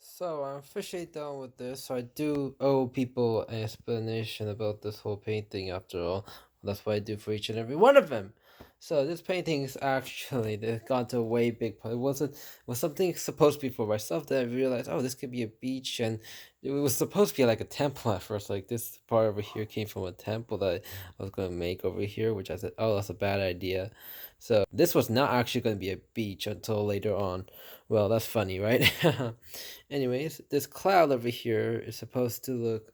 So I'm officially done with this. So I do owe people an explanation about this whole painting after all. That's what I do for each and every one of them. So this painting is actually they've gone to a way big part. It was something supposed to be for myself that I realized, oh, this could be a beach, and it was supposed to be like a temple at first. Like this part over here came from a temple that I was gonna make over here, which I said, oh, that's a bad idea. So this was not actually gonna be a beach until later on. Well, that's funny, right? Anyways, this cloud over here is supposed to look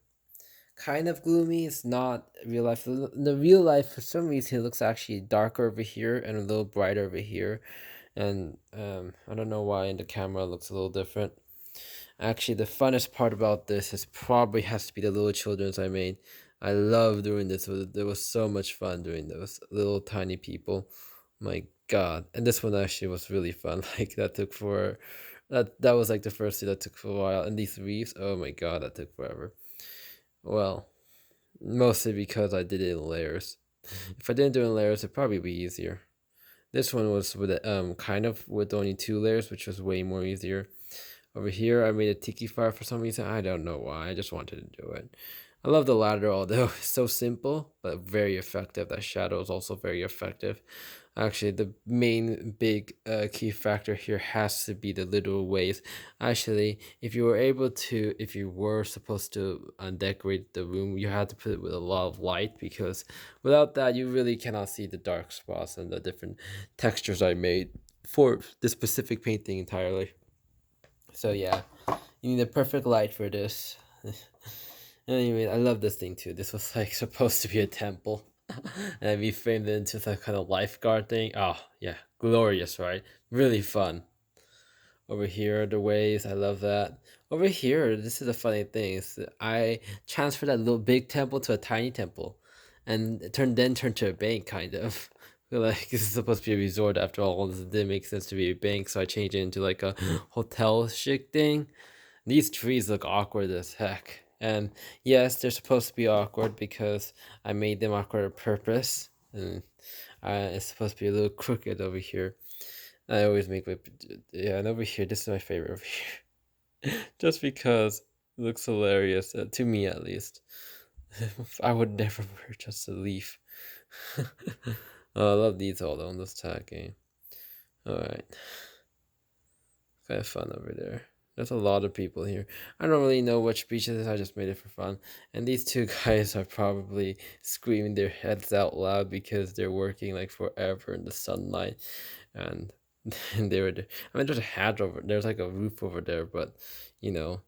kind of gloomy. It's not real life. In the real life, for some reason, it looks actually darker over here and a little brighter over here. And I don't know why in the camera it looks a little different. Actually, the funnest part about this is probably has to be the little children's I made. I love doing this. There was so much fun doing those little tiny people. My God. And this one actually was really fun. Like that took for that was like the first thing that took for a while. And these reefs, oh my God, that took forever. Well, mostly because I did it in layers. If I didn't do it in layers, it'd probably be easier. This one was with kind of with only 2 layers, which was way more easier. Over here, I made a tiki fire for some reason. I don't know why. I just wanted to do it. I love the ladder, although it's so simple, but very effective. That shadow is also very effective. Actually, the main big key factor here has to be the little ways. Actually, if you were supposed to decorate the room, you had to put it with a lot of light, because without that, you really cannot see the dark spots and the different textures I made for this specific painting entirely. So yeah, you need a perfect light for this. Anyway, I love this thing too. This was like supposed to be a temple. And we framed it into some kind of lifeguard thing. Oh yeah, glorious, right? Really fun. Over here, the waves, I love that. Over here, this is a funny thing. Is that I transferred that little big temple to a tiny temple, and it turned to a bank kind of. Feel like this is supposed to be a resort after all. This didn't make sense to be a bank, so I changed it into like a hotel chic thing. These trees look awkward as heck. And yes, they're supposed to be awkward because I made them awkward on purpose. And it's supposed to be a little crooked over here. I always make my yeah, and over here, this is my favorite over here, just because it looks hilarious to me at least. I would never wear just a leaf. Oh, I love these all on this tag game. All right, kind of fun over there. There's a lot of people here. I don't really know which beach it is. I just made it for fun. And these two guys are probably screaming their heads out loud because they're working like forever in the sunlight, and and they were. I mean, there's a hat over. There's like a roof over there, but you know,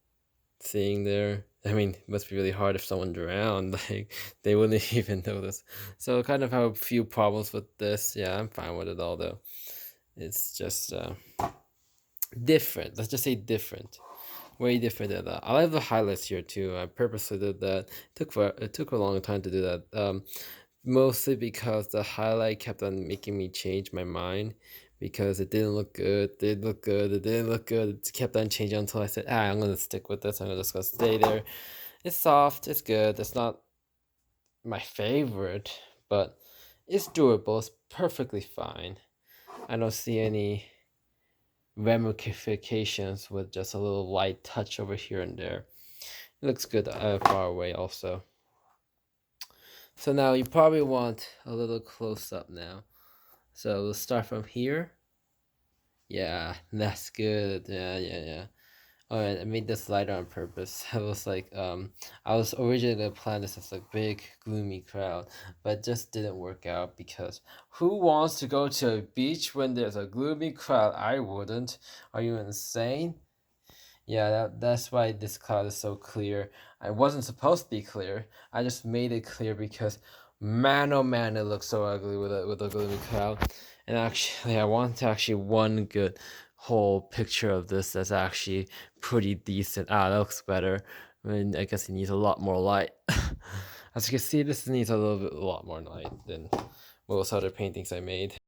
seeing there. I mean, it must be really hard if someone drowned. Like they wouldn't even notice. So I kind of have a few problems with this. Yeah, I'm fine with it all though. It's just different. Let's just say different. Way different than that. I like the highlights here too. I purposely did that. It took a long time to do that. Mostly because the highlight kept on making me change my mind, because it didn't look good. It did look good. It didn't look good. It kept on changing until I said, I'm gonna stick with this. I'm just gonna stay there. It's soft. It's good. It's not my favorite, but it's doable. It's perfectly fine. I don't see any ramifications with just a little light touch over here and there. It looks good far away also. So now you probably want a little close up now. So we'll start from here. Yeah, that's good. Yeah. Alright, I made this lighter on purpose. I was like, I was originally gonna plan this as a big, gloomy crowd, but it just didn't work out because who wants to go to a beach when there's a gloomy crowd? I wouldn't. Are you insane? Yeah, that's why this cloud is so clear. I wasn't supposed to be clear. I just made it clear because, man, oh man, it looks so ugly with a gloomy cloud. And actually, I want to actually one good whole picture of this that's actually pretty decent. That looks better. I mean, I guess it needs a lot more light. As you can see, this needs a lot more light than most other paintings I made.